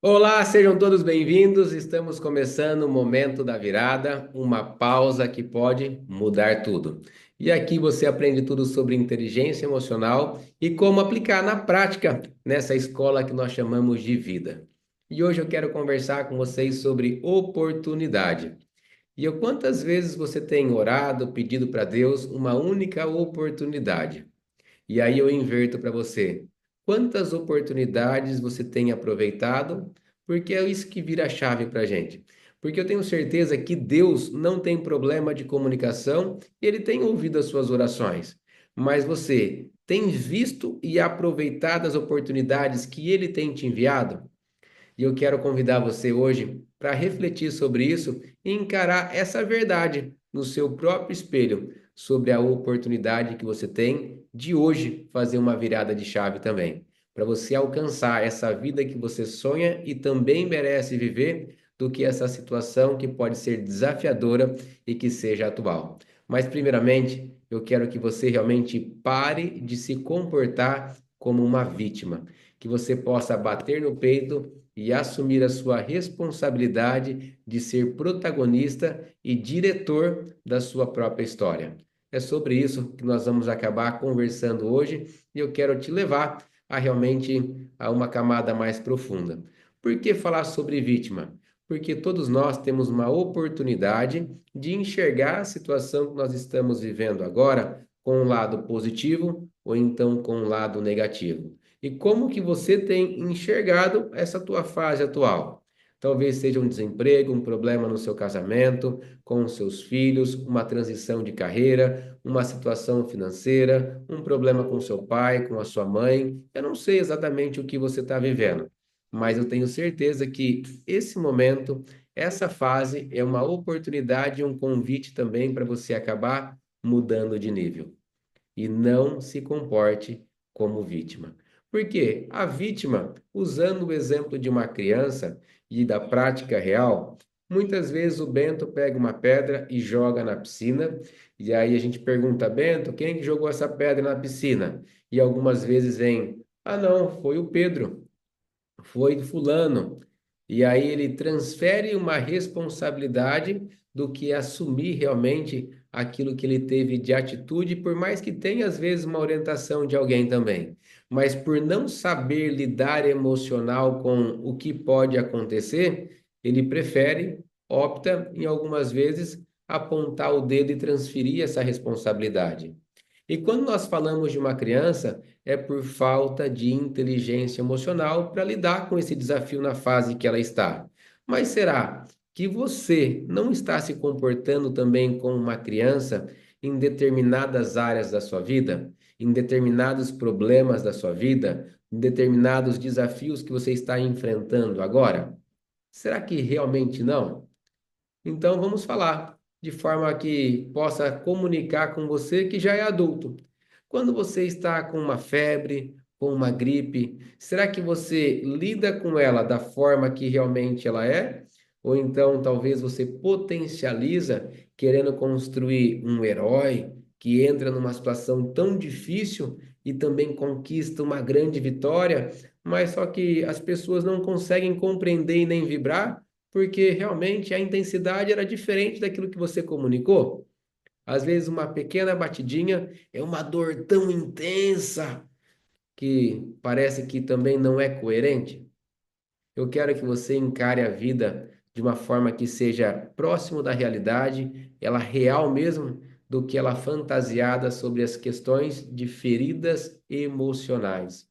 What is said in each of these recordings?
Olá, sejam todos bem-vindos. Estamos começando o momento da virada, uma pausa que pode mudar tudo. E aqui você aprende tudo sobre inteligência emocional e como aplicar na prática nessa escola que nós chamamos de vida. E hoje eu quero conversar com vocês sobre oportunidade. Quantas vezes você tem orado, pedido para Deus uma única oportunidade? E aí eu inverto para você. Quantas oportunidades você tem aproveitado? Porque é isso que vira a chave para a gente. Porque eu tenho certeza que Deus não tem problema de comunicação e Ele tem ouvido as suas orações. Mas você tem visto e aproveitado as oportunidades que Ele tem te enviado? E eu quero convidar você hoje para refletir sobre isso e encarar essa verdade no seu próprio espelho, sobre a oportunidade que você tem de hoje fazer uma virada de chave também, para você alcançar essa vida que você sonha e também merece viver, do que essa situação que pode ser desafiadora e que seja atual. Mas, primeiramente, eu quero que você realmente pare de se comportar como uma vítima, que você possa bater no peito e assumir a sua responsabilidade de ser protagonista e diretor da sua própria história. É sobre isso que nós vamos acabar conversando hoje e eu quero te levar a realmente a uma camada mais profunda. Por que falar sobre vítima? Porque todos nós temos uma oportunidade de enxergar a situação que nós estamos vivendo agora com um lado positivo ou então com um lado negativo. E como que você tem enxergado essa tua fase atual? Talvez seja um desemprego, um problema no seu casamento, com os seus filhos, uma transição de carreira, uma situação financeira, um problema com seu pai, com a sua mãe. Eu não sei exatamente o que você está vivendo, mas eu tenho certeza que esse momento, essa fase é uma oportunidade e um convite também para você acabar mudando de nível e não se comporte como vítima. Porque a vítima, usando o exemplo de uma criança e da prática real, muitas vezes o Bento pega uma pedra e joga na piscina, e aí a gente pergunta, Bento, quem que jogou essa pedra na piscina? E algumas vezes vem, ah não, foi o Pedro, foi fulano. E aí ele transfere uma responsabilidade do que assumir realmente aquilo que ele teve de atitude, por mais que tenha às vezes uma orientação de alguém também. Mas por não saber lidar emocional com o que pode acontecer, ele prefere, opta em algumas vezes apontar o dedo e transferir essa responsabilidade. E quando nós falamos de uma criança, é por falta de inteligência emocional para lidar com esse desafio na fase que ela está. Mas será que você não está se comportando também como uma criança em determinadas áreas da sua vida, em determinados problemas da sua vida, em determinados desafios que você está enfrentando agora? Será que realmente não? Então vamos falar de forma que possa comunicar com você que já é adulto. Quando você está com uma febre, com uma gripe, será que você lida com ela da forma que realmente ela é? Ou então talvez você potencializa querendo construir um herói que entra numa situação tão difícil e também conquista uma grande vitória, mas só que as pessoas não conseguem compreender e nem vibrar? Porque realmente a intensidade era diferente daquilo que você comunicou. Às vezes, uma pequena batidinha é uma dor tão intensa que parece que também não é coerente. Eu quero que você encare a vida de uma forma que seja próximo da realidade, ela real mesmo, do que ela fantasiada sobre as questões de feridas emocionais.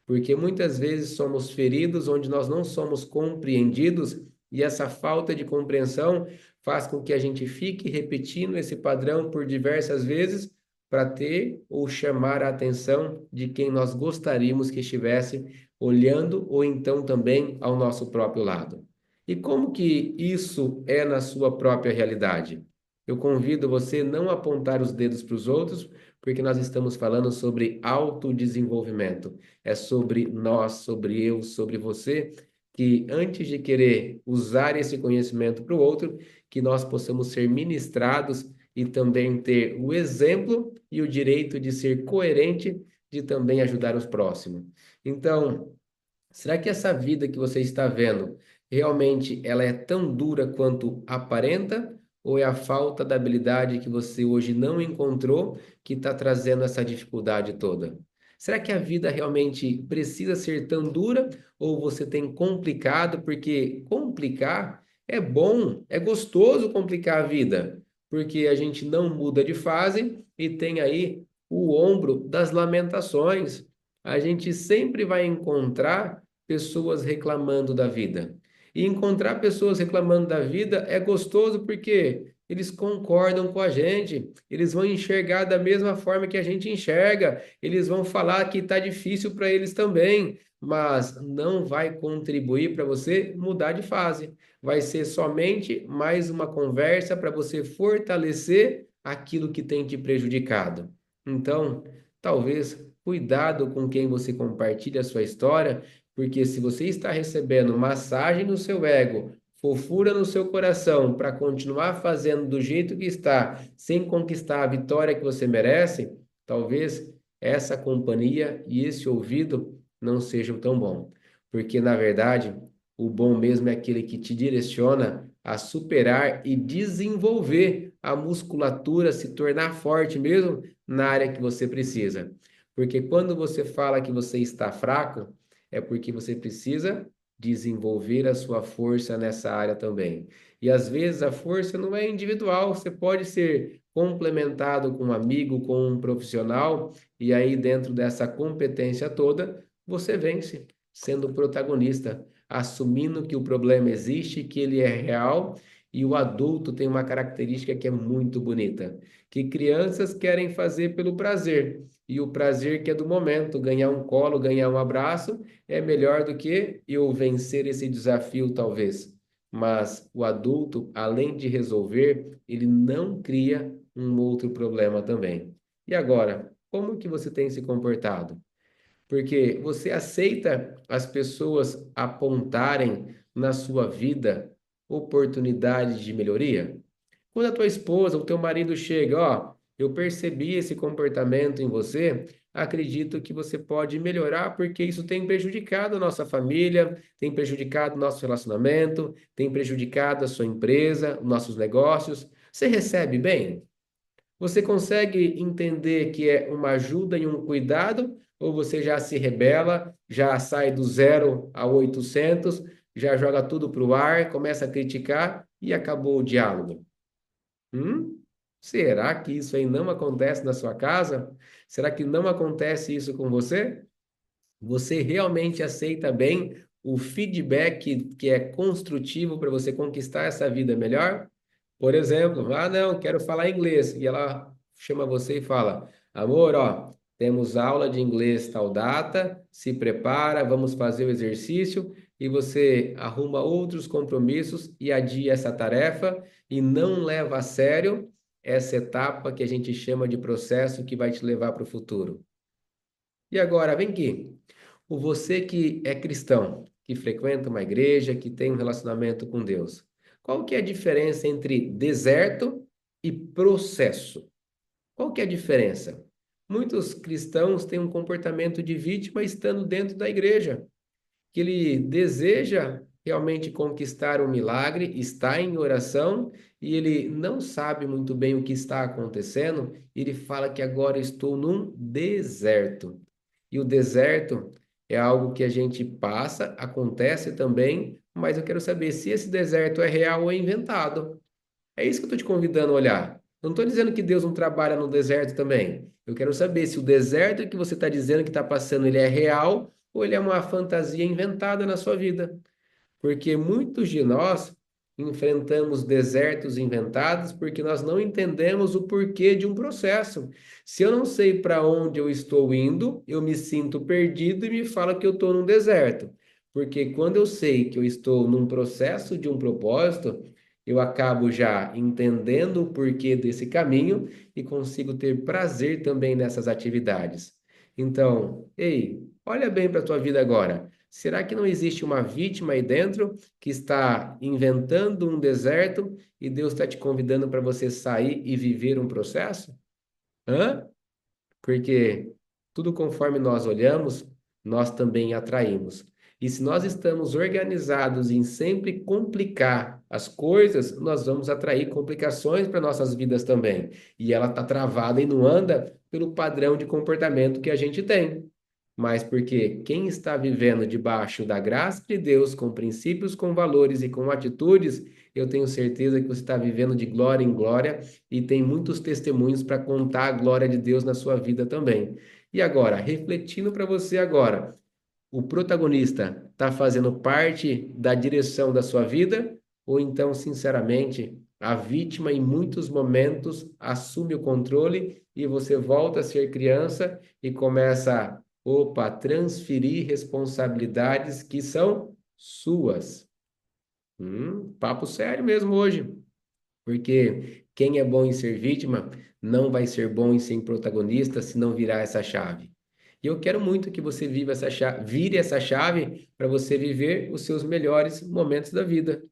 Porque muitas vezes somos feridos onde nós não somos compreendidos, e essa falta de compreensão faz com que a gente fique repetindo esse padrão por diversas vezes para ter ou chamar a atenção de quem nós gostaríamos que estivesse olhando ou então também ao nosso próprio lado. E como que isso é na sua própria realidade? Eu convido você não a apontar os dedos para os outros, porque nós estamos falando sobre autodesenvolvimento. É sobre nós, sobre eu, sobre você, que antes de querer usar esse conhecimento para o outro, que nós possamos ser ministrados e também ter o exemplo e o direito de ser coerente, de também ajudar os próximos. Então, Será que essa vida que você está vendo realmente ela é tão dura quanto aparenta? Ou é a falta da habilidade que você hoje não encontrou que está trazendo essa dificuldade toda? Será que a vida realmente precisa ser tão dura ou você tem complicado? Porque complicar é bom, é gostoso complicar a vida, porque a gente não muda de fase e tem aí o ombro das lamentações. A gente sempre vai encontrar pessoas reclamando da vida. E encontrar pessoas reclamando da vida é gostoso porque eles concordam com a gente, eles vão enxergar da mesma forma que a gente enxerga, eles vão falar que está difícil para eles também, mas não vai contribuir para você mudar de fase. Vai ser somente mais uma conversa para você fortalecer aquilo que tem te prejudicado. Então, talvez cuidado com quem você compartilha a sua história, porque se você está recebendo massagem no seu ego, fofura no seu coração para continuar fazendo do jeito que está, sem conquistar a vitória que você merece, talvez essa companhia e esse ouvido não sejam tão bom. Porque, na verdade, o bom mesmo é aquele que te direciona a superar e desenvolver a musculatura, se tornar forte mesmo na área que você precisa. Porque quando você fala que você está fraco, é porque você precisa desenvolver a sua força nessa área também. E às vezes a força não é individual, você pode ser complementado com um amigo, com um profissional, e aí dentro dessa competência toda, você vence, sendo protagonista, assumindo que o problema existe, que ele é real, e o adulto tem uma característica que é muito bonita, que crianças querem fazer pelo prazer. E o prazer que é do momento, ganhar um colo, ganhar um abraço, é melhor do que eu vencer esse desafio, talvez. Mas o adulto, além de resolver, ele não cria um outro problema também. E agora, como que você tem se comportado? Porque você aceita as pessoas apontarem na sua vida oportunidades de melhoria? Quando a tua esposa, o teu marido chega, ó, eu percebi esse comportamento em você, acredito que você pode melhorar porque isso tem prejudicado a nossa família, tem prejudicado o nosso relacionamento, tem prejudicado a sua empresa, nossos negócios. Você recebe bem? Você consegue entender que é uma ajuda e um cuidado, ou você já se rebela, já sai do 0 a 800, já joga tudo para o ar, começa a criticar e acabou o diálogo? Hum? Será que isso aí não acontece na sua casa? Será que não acontece isso com você? Você realmente aceita bem o feedback que é construtivo para você conquistar essa vida melhor? Por exemplo, ah, não, quero falar inglês. E ela chama você e fala: amor, ó, temos aula de inglês tal data, se prepara, vamos fazer o exercício. E você arruma outros compromissos e adia essa tarefa e não leva a sério essa etapa que a gente chama de processo que vai te levar para o futuro. E agora, vem aqui. O você que é cristão, que frequenta uma igreja, que tem um relacionamento com Deus, qual que é a diferença entre deserto e processo? Qual que é a diferença? Muitos cristãos têm um comportamento de vítima estando dentro da igreja, que ele deseja realmente conquistar um milagre, está em oração e ele não sabe muito bem o que está acontecendo, ele fala que agora estou num deserto. E o deserto é algo que a gente passa, acontece também, mas eu quero saber se esse deserto é real ou é inventado. É isso que eu estou te convidando a olhar. Não estou dizendo que Deus não trabalha no deserto também. Eu quero saber se o deserto que você está dizendo que está passando, ele é real ou ele é uma fantasia inventada na sua vida. Porque muitos de nós enfrentamos desertos inventados porque nós não entendemos o porquê de um processo. Se eu não sei para onde eu estou indo, eu me sinto perdido e me fala que eu estou num deserto. Porque quando eu sei que eu estou num processo de um propósito, eu acabo já entendendo o porquê desse caminho e consigo ter prazer também nessas atividades. Então, ei, olha bem para a tua vida agora. Será que não existe uma vítima aí dentro que está inventando um deserto e Deus está te convidando para você sair e viver um processo? Hã? Porque tudo conforme nós olhamos, nós também atraímos. E se nós estamos organizados em sempre complicar as coisas, nós vamos atrair complicações para nossas vidas também. E ela está travada e não anda pelo padrão de comportamento que a gente tem. Mas porque quem está vivendo debaixo da graça de Deus, com princípios, com valores e com atitudes, eu tenho certeza que você está vivendo de glória em glória e tem muitos testemunhos para contar a glória de Deus na sua vida também. E agora, refletindo para você agora, o protagonista está fazendo parte da direção da sua vida? Ou então, sinceramente, a vítima em muitos momentos assume o controle e você volta a ser criança e começa, opa, a transferir responsabilidades que são suas? Papo sério mesmo hoje. Porque quem é bom em ser vítima não vai ser bom em ser protagonista se não virar essa chave. E eu quero muito que você viva essa chave, vire essa chave para você viver os seus melhores momentos da vida.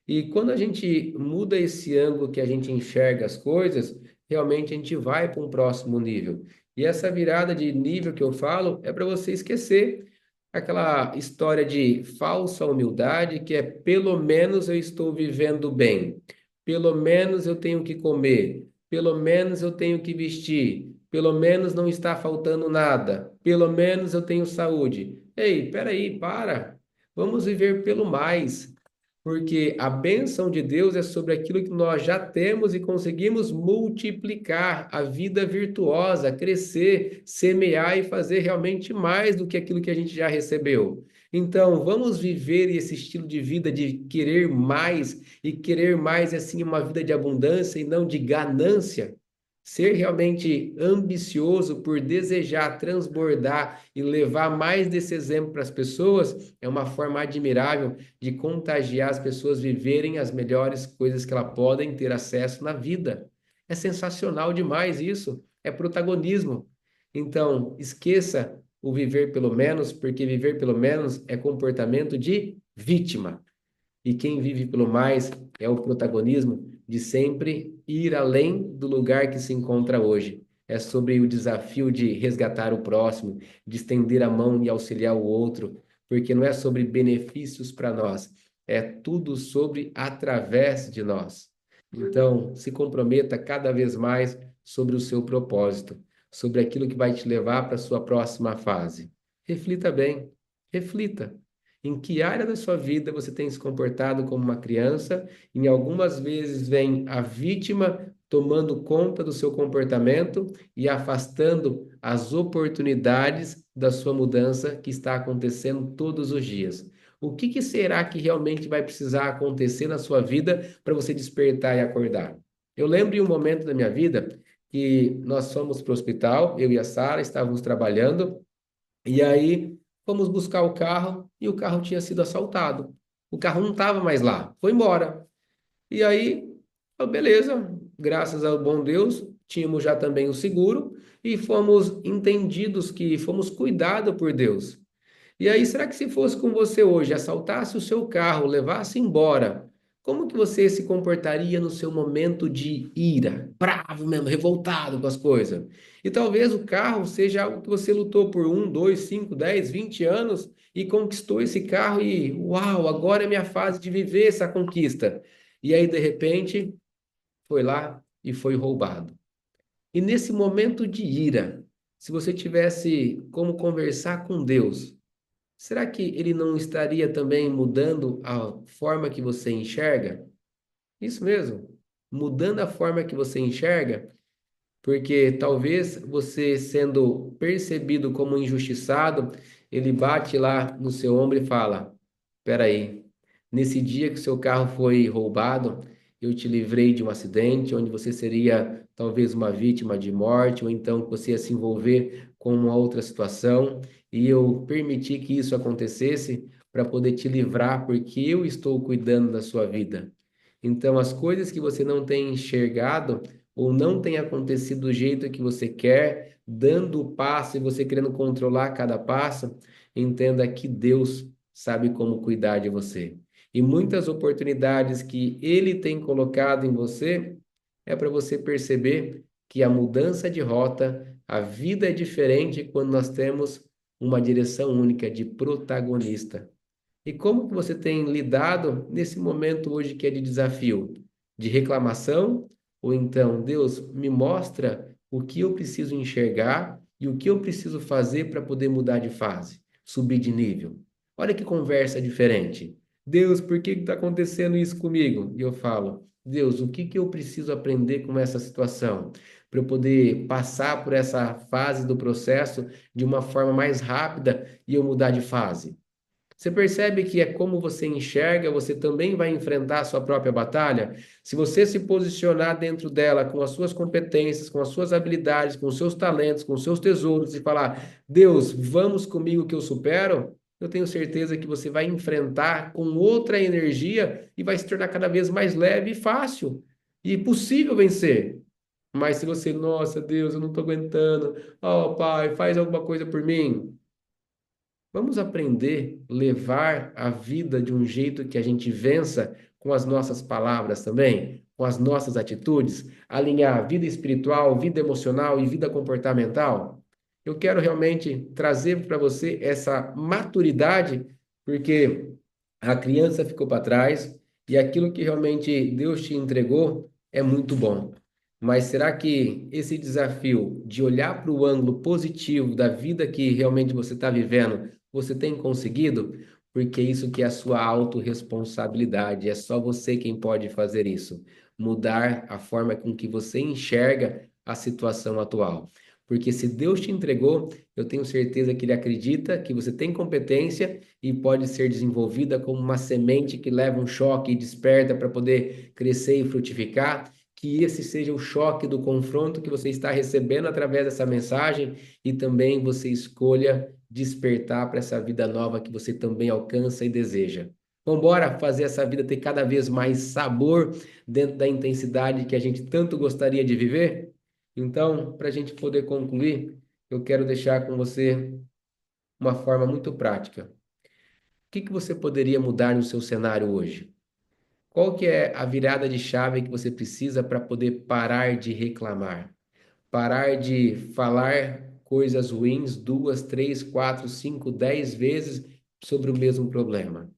E quando a gente muda esse ângulo que a gente enxerga as coisas, realmente a gente vai para um próximo nível. E essa virada de nível que eu falo é para você esquecer aquela história de falsa humildade, que é pelo menos eu estou vivendo bem, pelo menos eu tenho que comer, pelo menos eu tenho que vestir, pelo menos não está faltando nada, pelo menos eu tenho saúde. Ei, peraí, para. Vamos viver pelo mais. Porque a bênção de Deus é sobre aquilo que nós já temos e conseguimos multiplicar a vida virtuosa, crescer, semear e fazer realmente mais do que aquilo que a gente já recebeu. Então, vamos viver esse estilo de vida de querer mais e querer mais assim uma vida de abundância e não de ganância. Ser realmente ambicioso por desejar transbordar e levar mais desse exemplo para as pessoas é uma forma admirável de contagiar as pessoas viverem as melhores coisas que elas podem ter acesso na vida. É sensacional demais isso, é protagonismo. Então, esqueça o viver pelo menos, porque viver pelo menos é comportamento de vítima. E quem vive pelo mais é o protagonismo de sempre ir além do lugar que se encontra hoje. É sobre o desafio de resgatar o próximo, de estender a mão e auxiliar o outro, porque não é sobre benefícios para nós, é tudo sobre através de nós. Então, se comprometa cada vez mais sobre o seu propósito, sobre aquilo que vai te levar para a sua próxima fase. Reflita bem, reflita. Em que área da sua vida você tem se comportado como uma criança? Em algumas vezes vem a vítima tomando conta do seu comportamento e afastando as oportunidades da sua mudança que está acontecendo todos os dias. O que será que realmente vai precisar acontecer na sua vida para você despertar e acordar? Eu lembro de um momento da minha vida que nós fomos para o hospital, eu e a Sara estávamos trabalhando, e aí fomos buscar o carro e o carro tinha sido assaltado. O carro não estava mais lá, foi embora. E aí, beleza, graças ao bom Deus, tínhamos já também o seguro e fomos entendidos que fomos cuidados por Deus. E aí, será que se fosse com você hoje, assaltasse o seu carro, levasse embora, como que você se comportaria no seu momento de ira, bravo mesmo, revoltado com as coisas? E talvez o carro seja algo que você lutou por 1, 2, 5, 10, 20 anos e conquistou esse carro e, uau, agora é minha fase de viver essa conquista. E aí, de repente, foi lá e foi roubado. E nesse momento de ira, se você tivesse como conversar com Deus, será que ele não estaria também mudando a forma que você enxerga? Isso mesmo, mudando a forma que você enxerga, porque talvez você sendo percebido como injustiçado, ele bate lá no seu ombro e fala: Peraí, nesse dia que seu carro foi roubado, eu te livrei de um acidente onde você seria talvez uma vítima de morte, ou então que você ia se envolver com uma outra situação, e eu permiti que isso acontecesse para poder te livrar, porque eu estou cuidando da sua vida. Então, as coisas que você não tem enxergado ou não tem acontecido do jeito que você quer, dando o passo e você querendo controlar cada passo, entenda que Deus sabe como cuidar de você. E muitas oportunidades que Ele tem colocado em você é para você perceber que a mudança de rota, a vida é diferente quando nós temos uma direção única de protagonista. E como que você tem lidado nesse momento hoje que é de desafio, de reclamação? Ou então, Deus, me mostra o que eu preciso enxergar e o que eu preciso fazer para poder mudar de fase, subir de nível. Olha que conversa diferente. Deus, por que está acontecendo isso comigo? E eu falo, Deus, o que que eu preciso aprender com essa situação? Para eu poder passar por essa fase do processo de uma forma mais rápida e eu mudar de fase. Você percebe que é como você enxerga, você também vai enfrentar a sua própria batalha? Se você se posicionar dentro dela com as suas competências, com as suas habilidades, com os seus talentos, com os seus tesouros e falar: Deus, vamos comigo que eu supero, eu tenho certeza que você vai enfrentar com outra energia e vai se tornar cada vez mais leve e fácil e possível vencer. Mas se você, nossa, Deus, eu não estou aguentando, oh, Pai, faz alguma coisa por mim. Vamos aprender a levar a vida de um jeito que a gente vença com as nossas palavras também, com as nossas atitudes, alinhar vida espiritual, vida emocional e vida comportamental. Eu quero realmente trazer para você essa maturidade, porque a criança ficou para trás e aquilo que realmente Deus te entregou é muito bom. Mas será que esse desafio de olhar para o ângulo positivo da vida que realmente você está vivendo você tem conseguido? Porque isso que é a sua autorresponsabilidade, é só você quem pode fazer isso. Mudar a forma com que você enxerga a situação atual. Porque se Deus te entregou, eu tenho certeza que Ele acredita que você tem competência e pode ser desenvolvida como uma semente que leva um choque e desperta para poder crescer e frutificar. Que esse seja o choque do confronto que você está recebendo através dessa mensagem e também você escolha despertar para essa vida nova que você também alcança e deseja. Vamos embora fazer essa vida ter cada vez mais sabor dentro da intensidade que a gente tanto gostaria de viver? Então, para a gente poder concluir, eu quero deixar com você uma forma muito prática. O que que você poderia mudar no seu cenário hoje? Qual que é a virada de chave que você precisa para poder parar de reclamar? Parar de falar coisas ruins duas, três, quatro, cinco, 10 vezes sobre o mesmo problema.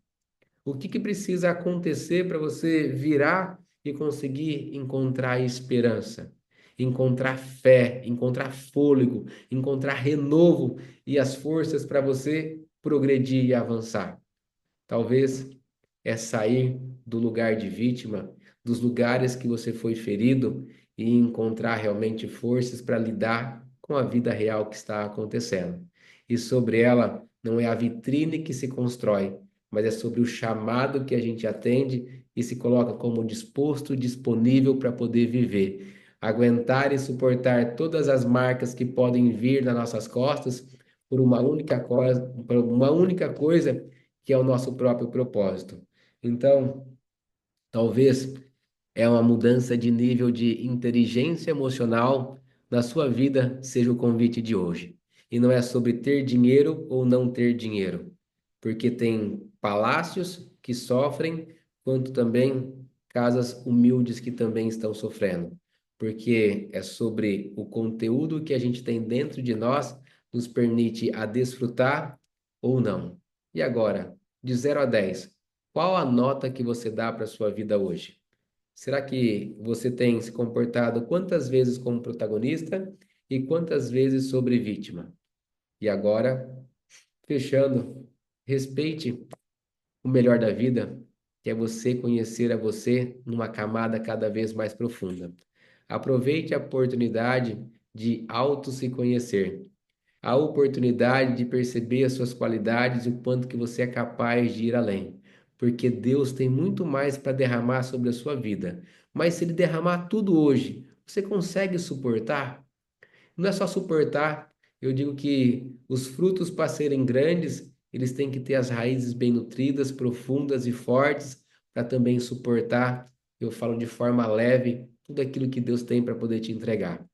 O que que precisa acontecer para você virar e conseguir encontrar esperança, encontrar fé, encontrar fôlego, encontrar renovo e as forças para você progredir e avançar? Talvez é sair do lugar de vítima, dos lugares que você foi ferido e encontrar realmente forças para lidar com a vida real que está acontecendo. E sobre ela não é a vitrine que se constrói, mas é sobre o chamado que a gente atende e se coloca como disposto, disponível para poder viver. Aguentar e suportar todas as marcas que podem vir nas nossas costas por uma única coisa que é o nosso próprio propósito. Então, talvez é uma mudança de nível de inteligência emocional na sua vida seja o convite de hoje. E não é sobre ter dinheiro ou não ter dinheiro, porque tem palácios que sofrem, quanto também casas humildes que também estão sofrendo, porque é sobre o conteúdo que a gente tem dentro de nós nos permite a desfrutar ou não. E agora, de 0 a 10, qual a nota que você dá para a sua vida hoje? Será que você tem se comportado quantas vezes como protagonista e quantas vezes sobre vítima? E agora, fechando, respeite o melhor da vida, que é você conhecer a você numa camada cada vez mais profunda. Aproveite a oportunidade de auto se conhecer, a oportunidade de perceber as suas qualidades e o quanto que você é capaz de ir além. Porque Deus tem muito mais para derramar sobre a sua vida. Mas se Ele derramar tudo hoje, você consegue suportar? Não é só suportar, eu digo que os frutos para serem grandes, eles têm que ter as raízes bem nutridas, profundas e fortes, para também suportar, eu falo de forma leve, tudo aquilo que Deus tem para poder te entregar.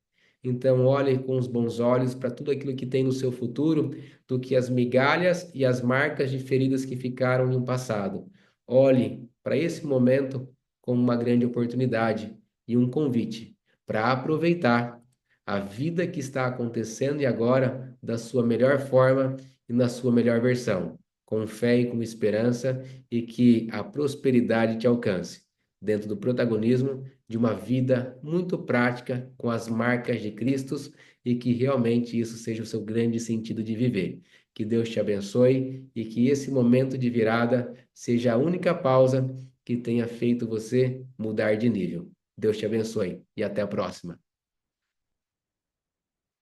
Então, olhe com os bons olhos para tudo aquilo que tem no seu futuro, do que as migalhas e as marcas de feridas que ficaram no passado. Olhe para esse momento como uma grande oportunidade e um convite para aproveitar a vida que está acontecendo e agora da sua melhor forma e na sua melhor versão, com fé e com esperança, e que a prosperidade te alcance, dentro do protagonismo de uma vida muito prática, com as marcas de Cristo, e que realmente isso seja o seu grande sentido de viver. Que Deus te abençoe e que esse momento de virada seja a única pausa que tenha feito você mudar de nível. Deus te abençoe e até a próxima.